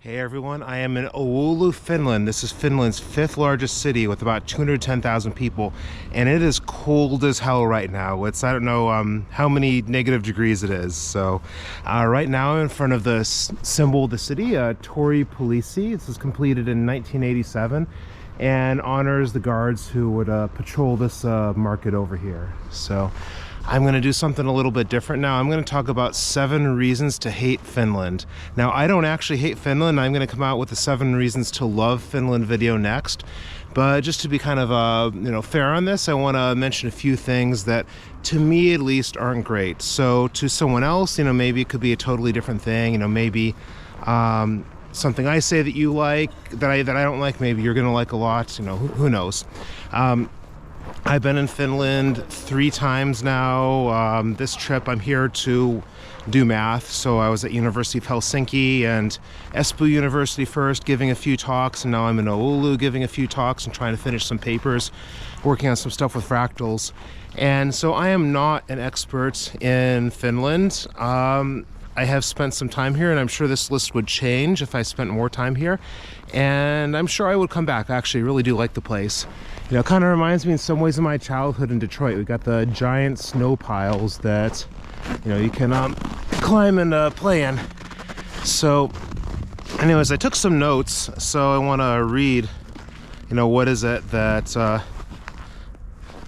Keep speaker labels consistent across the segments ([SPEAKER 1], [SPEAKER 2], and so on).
[SPEAKER 1] Hey everyone, I am in Oulu, Finland. This is Finland's fifth largest city with about 210,000 people, and it is cold as hell right now. I don't know how many negative degrees it is. So right now I'm in front of the symbol of the city, Tori Polisi. This was completed in 1987 and honors the guards who would patrol this market over here. So I'm going to do something a little bit different now. I'm going to talk about 7 reasons to hate Finland. Now, I don't actually hate Finland. I'm going to come out with the 7 reasons to love Finland video next. But just to be kind of fair on this, I want to mention a few things that, to me at least, aren't great. So to someone else, maybe it could be a totally different thing. Maybe something I say that you like, that I don't like, maybe you're going to like a lot. Who knows? I've been in Finland 3 times now. This trip I'm here to do math, so I was at University of Helsinki and Espoo University first, giving a few talks, and now I'm in Oulu giving a few talks and trying to finish some papers, working on some stuff with fractals. And so I am not an expert in Finland. I have spent some time here, and I'm sure this list would change if I spent more time here, and I'm sure I would come back. I actually really do like the place. It kind of reminds me in some ways of my childhood in Detroit. We got the giant snow piles that you can climb and play in. So anyways, I took some notes, so I want to read what is it that I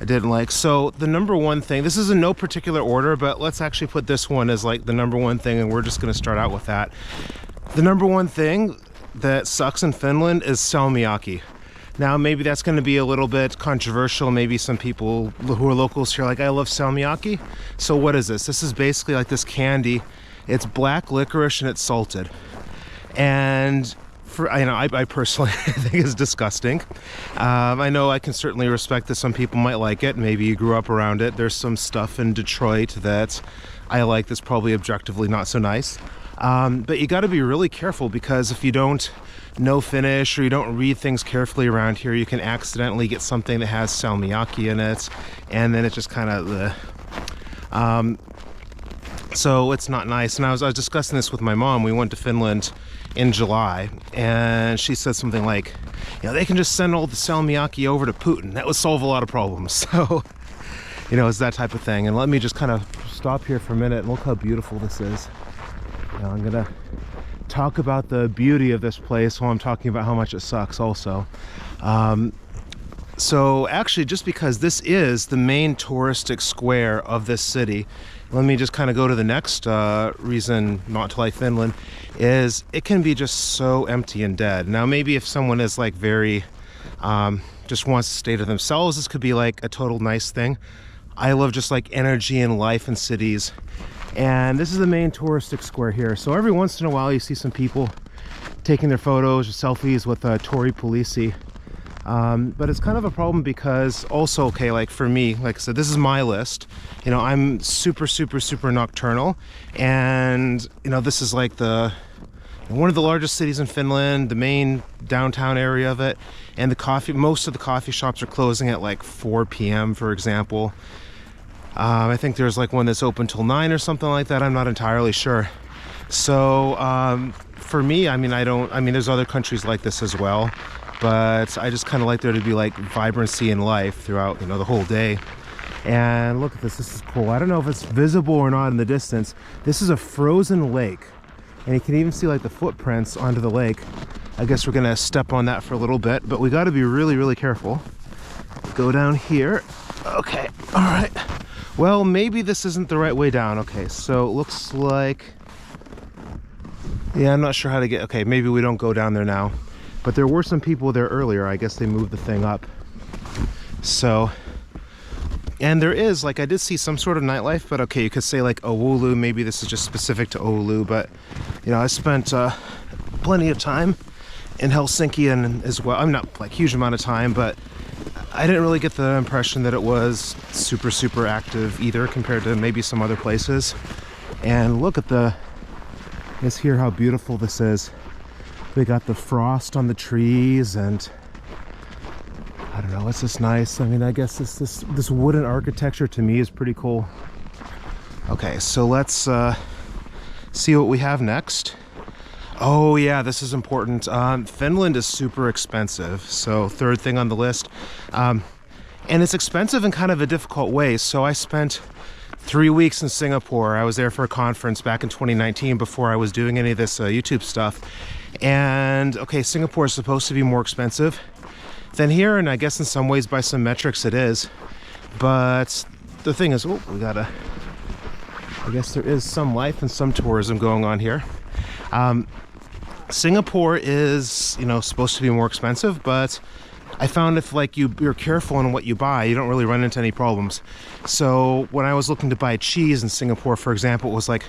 [SPEAKER 1] didn't like. So the number one thing, this is in no particular order, but let's actually put this one as like the number one thing, and we're just going to start out with that. The number one thing that sucks in Finland is salmiaki. Now, maybe that's going to be a little bit controversial. Maybe some people who are locals here are like, I love salmiaki. So what is this? This is basically like this candy. It's black licorice and it's salted. And I personally think it's disgusting. I know I can certainly respect that some people might like it. Maybe you grew up around it. There's some stuff in Detroit that I like that's probably objectively not so nice. But you got to be really careful, because if you don't know Finnish or you don't read things carefully around here, you can accidentally get something that has salmiaki in it, and then it just kind of so it's not nice. And I was discussing this with my mom. We went to Finland in July, and she said something like, they can just send all the salmiaki over to Putin. That would solve a lot of problems. So it's that type of thing. And let me just kind of stop here for a minute and look how beautiful this is. I'm gonna talk about the beauty of this place while I'm talking about how much it sucks also. So actually, just because this is the main touristic square of this city, let me just kind of go to the next reason not to like Finland, is it can be just so empty and dead. Now, maybe if someone is like very just wants to stay to themselves, this could be like a total nice thing. I love just like energy and life in cities. And this is the main touristic square here. So every once in a while you see some people taking their photos or selfies with Tori Polisi. But it's kind of a problem because also, okay, like for me, like I said, this is my list. I'm super nocturnal. And, this is like one of the largest cities in Finland, the main downtown area of it. And most of the coffee shops are closing at like 4 p.m., for example. I think there's like one that's open till 9 or something like that. I'm not entirely sure. So for me, there's other countries like this as well, but I just kind of like there to be like vibrancy in life throughout, the whole day. And look at this. This is cool. I don't know if it's visible or not in the distance. This is a frozen lake, and you can even see like the footprints onto the lake. I guess we're gonna step on that for a little bit, but we got to be really careful. Go down here. Okay. All right. Well, maybe this isn't the right way down. Okay, so it looks like, I'm not sure how to get, okay, maybe we don't go down there now. But there were some people there earlier. I guess they moved the thing up. So, and there is, like, I did see some sort of nightlife, but okay, you could say like Oulu, maybe this is just specific to Oulu, but, I spent plenty of time in Helsinki and as well. I'm not like huge amount of time, but I didn't really get the impression that it was super active either compared to maybe some other places. And look at let's hear how beautiful this is. We got the frost on the trees, and I don't know, it's just nice. I guess this wooden architecture to me is pretty cool. Okay, so let's see what we have next. Oh yeah, this is important. Finland is super expensive, so third thing on the list. And it's expensive in kind of a difficult way. So I spent 3 weeks in Singapore. I was there for a conference back in 2019 before I was doing any of this YouTube stuff. And okay, Singapore is supposed to be more expensive than here, and I guess in some ways by some metrics it is. But the thing is, I guess there is some life and some tourism going on here. Singapore is, supposed to be more expensive, but I found if like you're careful in what you buy, you don't really run into any problems. So when I was looking to buy cheese in Singapore, for example, it was like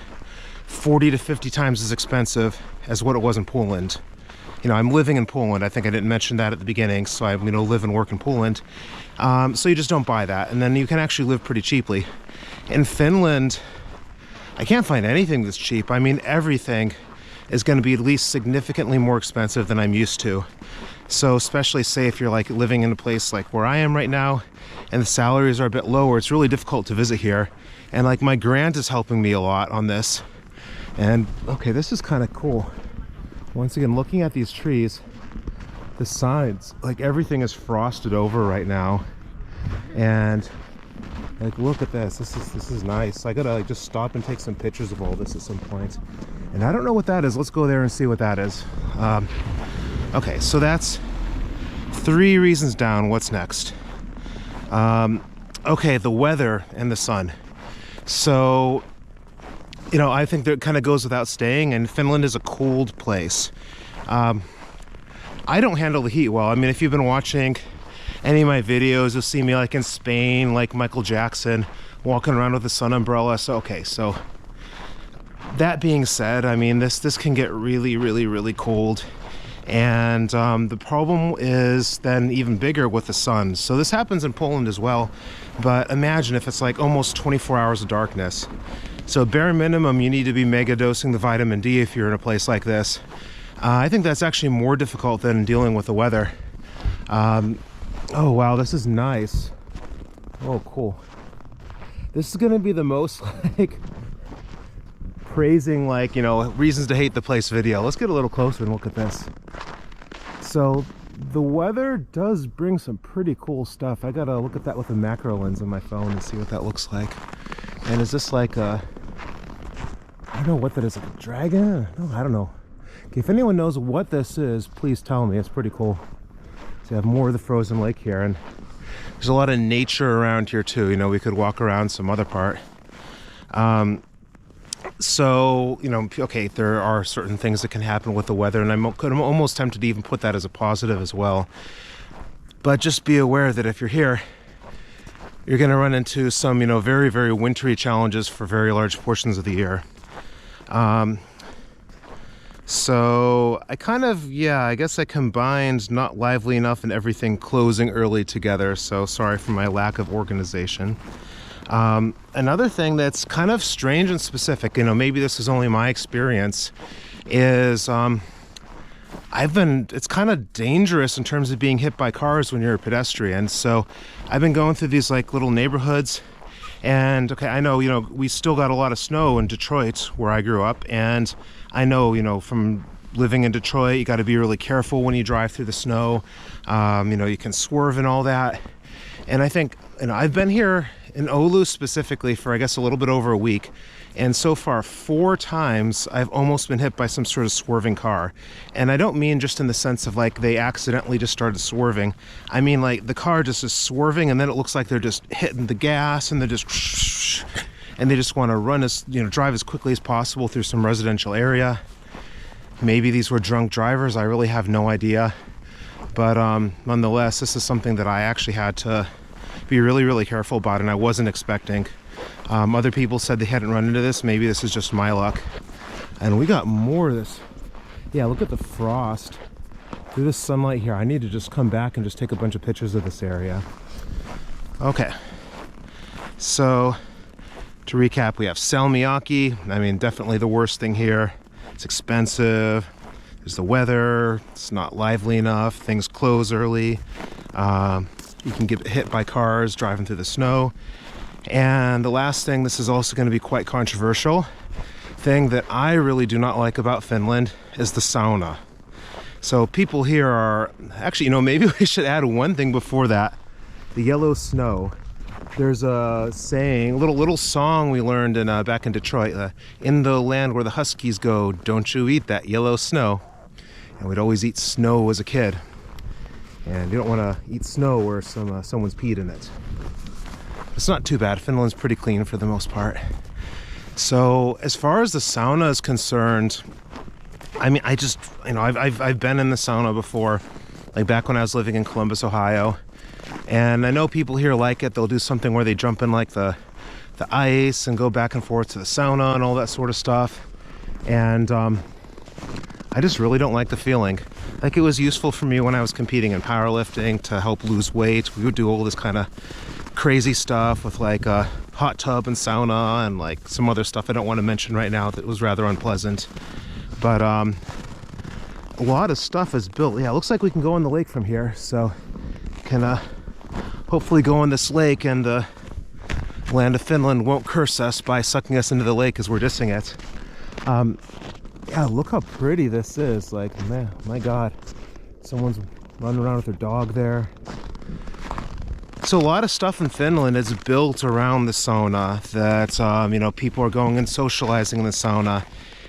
[SPEAKER 1] 40 to 50 times as expensive as what it was in Poland. I'm living in Poland. I think I didn't mention that at the beginning. So I live and work in Poland. So you just don't buy that. And then you can actually live pretty cheaply. In Finland, I can't find anything that's cheap. I mean, everything is going to be at least significantly more expensive than I'm used to. So especially say if you're like living in a place like where I am right now and the salaries are a bit lower, it's really difficult to visit here. And like my grant is helping me a lot on this. And okay, this is kind of cool. Once again, looking at these trees, the sides, like everything is frosted over right now. And like, look at this. This is nice. I gotta like just stop and take some pictures of all this at some point. And I don't know what that is. Let's go there and see what that is. Okay, so that's 3 reasons down. What's next? Okay, the weather and the sun. So, I think that kind of goes without saying, and Finland is a cold place. I don't handle the heat well. I mean, if you've been watching any of my videos, you'll see me like in Spain, like Michael Jackson, walking around with a sun umbrella. So, okay, so that being said, I mean, this can get really, really, really cold. And the problem is then even bigger with the sun. So this happens in Poland as well. But imagine if it's like almost 24 hours of darkness. So bare minimum, you need to be mega dosing the vitamin D if you're in a place like this. I think that's actually more difficult than dealing with the weather. Oh, wow, this is nice. Oh, cool. This is going to be the most like praising, like, reasons to hate the place video. Let's get a little closer and look at this. So the weather does bring some pretty cool stuff. I gotta look at that with a macro lens on my phone and see what that looks like. And is this like a, I don't know what that is, like a dragon? No, I don't know. Okay, if anyone knows what this is, please tell me. It's pretty cool. So you have more of the frozen lake here, and there's a lot of nature around here too. We could walk around some other part. So, okay, there are certain things that can happen with the weather, and I'm almost tempted to even put that as a positive as well. But just be aware that if you're here, you're going to run into some, very, very wintry challenges for very large portions of the year. So I kind of, I guess I combined not lively enough and everything closing early together. So sorry for my lack of organization. Another thing that's kind of strange and specific, maybe this is only my experience, is it's kind of dangerous in terms of being hit by cars when you're a pedestrian. So I've been going through these like little neighborhoods, and okay, I know, we still got a lot of snow in Detroit where I grew up, and I know, from living in Detroit, you got to be really careful when you drive through the snow. You can swerve and all that. And I think, I've been here in Oulu specifically for, I guess, a little bit over a week. And so far, 4 times, I've almost been hit by some sort of swerving car. And I don't mean just in the sense of like they accidentally just started swerving. I mean like the car just is swerving, and then it looks like they're just hitting the gas, and they're just, and they just want to run drive as quickly as possible through some residential area. Maybe these were drunk drivers. I really have no idea. But nonetheless, this is something that I actually had to be really, really careful about, and I wasn't expecting. Other people said they hadn't run into this. Maybe this is just my luck. And we got more of this. Yeah, look at the frost through the sunlight here. I need to just come back and just take a bunch of pictures of this area. Okay. So to recap, we have Salmiaki. I mean, definitely the worst thing here. It's expensive. There's the weather. It's not lively enough. Things close early. You can get hit by cars driving through the snow. And the last thing, this is also going to be quite controversial. thing that I really do not like about Finland is the sauna. So people here are actually, maybe we should add one thing before that. The yellow snow. There's a saying, little song we learned in back in Detroit. In the land where the huskies go, don't you eat that yellow snow. And we'd always eat snow as a kid. And you don't want to eat snow where someone's peed in it. It's not too bad. Finland's pretty clean for the most part. So as far as the sauna is concerned, I mean, I've been in the sauna before, like back when I was living in Columbus, Ohio. And I know people here like it. They'll do something where they jump in like the ice and go back and forth to the sauna and all that sort of stuff. And I just really don't like the feeling. Like, it was useful for me when I was competing in powerlifting to help lose weight. We would do all this kind of crazy stuff with like a hot tub and sauna and like some other stuff I don't want to mention right now that was rather unpleasant. But a lot of stuff is built. Yeah, it looks like we can go in the lake from here, so can hopefully go in this lake, and the land of Finland won't curse us by sucking us into the lake as we're dissing it. Yeah, look how pretty this is. Like, man, my God, someone's running around with their dog there. So a lot of stuff in Finland is built around the sauna that, people are going and socializing in the sauna.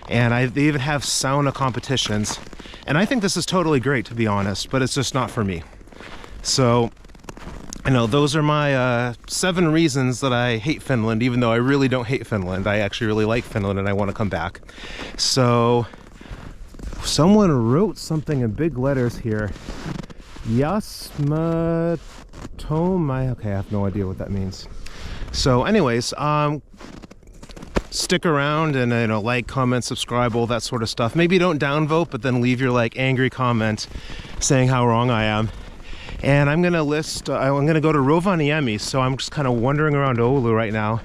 [SPEAKER 1] And they even have sauna competitions. And I think this is totally great, to be honest, but it's just not for me. So, those are my 7 reasons that I hate Finland, even though I really don't hate Finland. I actually really like Finland and I want to come back. So, someone wrote something in big letters here. Jasma Tome. Okay, I have no idea what that means. So anyways, stick around and like, comment, subscribe, all that sort of stuff. Maybe don't downvote, but then leave your like angry comment saying how wrong I am. And I'm gonna I'm gonna go to Rovaniemi, so I'm just kind of wandering around Oulu right now.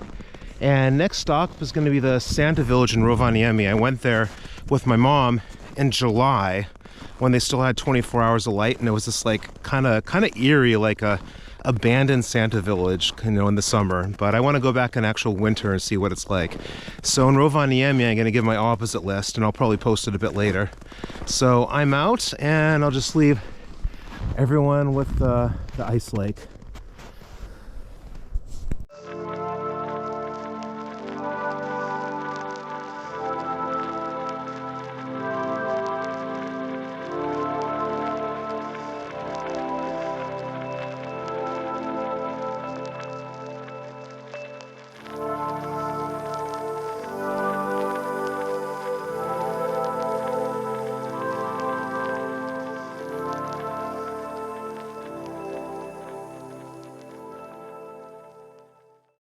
[SPEAKER 1] And next stop is gonna be the Santa Village in Rovaniemi. I went there with my mom in July when they still had 24 hours of light, and it was this like kind of eerie, like a abandoned Santa Village, in the summer. But I want to go back in actual winter and see what it's like. So in Rovaniemi, I'm going to give my opposite list, and I'll probably post it a bit later. So I'm out, and I'll just leave everyone with the ice lake.